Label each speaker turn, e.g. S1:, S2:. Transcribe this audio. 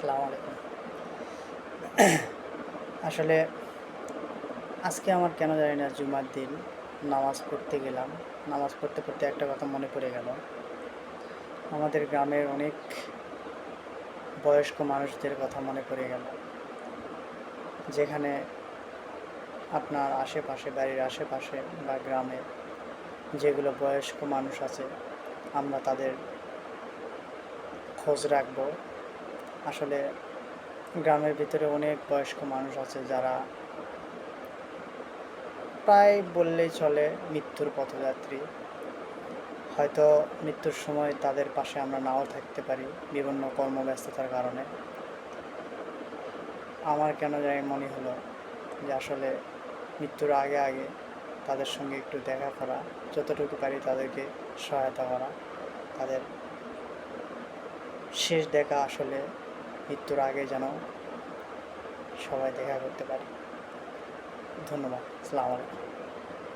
S1: আসসালামু আলাইকুম। আসলে আজকে আমার কেন জানি না জুমার দিন নামাজ পড়তে গেলাম। নামাজ পড়তে, পড়তে একটা কথা মনে পড়ে গেল। আমাদের গ্রামের অনেক বয়স্ক মানুষদের কথা মনে পড়ে গেল। যেখানে আপনার আশেপাশে, বাড়ির আশেপাশে বা গ্রামে যেগুলো বয়স্ক মানুষ আছে, আমরা তাদের খোঁজ রাখবো। আসলে গ্রামের ভিতরে অনেক বয়স্ক মানুষ আছে যারা প্রায় বললেই চলে মৃত্যুর পথযাত্রী। হয়তো মৃত্যুর সময় তাদের পাশে আমরা নাও থাকতে পারি বিভিন্ন কর্মব্যস্ততার কারণে। আমার কেন জানি মনে হলো যে আসলে মৃত্যুর আগে আগে তাদের সঙ্গে একটু দেখা করা, যতটুকু পারি তাদেরকে সহায়তা করা, তাদের শেষ দেখা আসলে মৃত্যুর আগে যেন সবাই দেখা করতে পারি। ধন্যবাদ। আসসালামু আলাইকুম।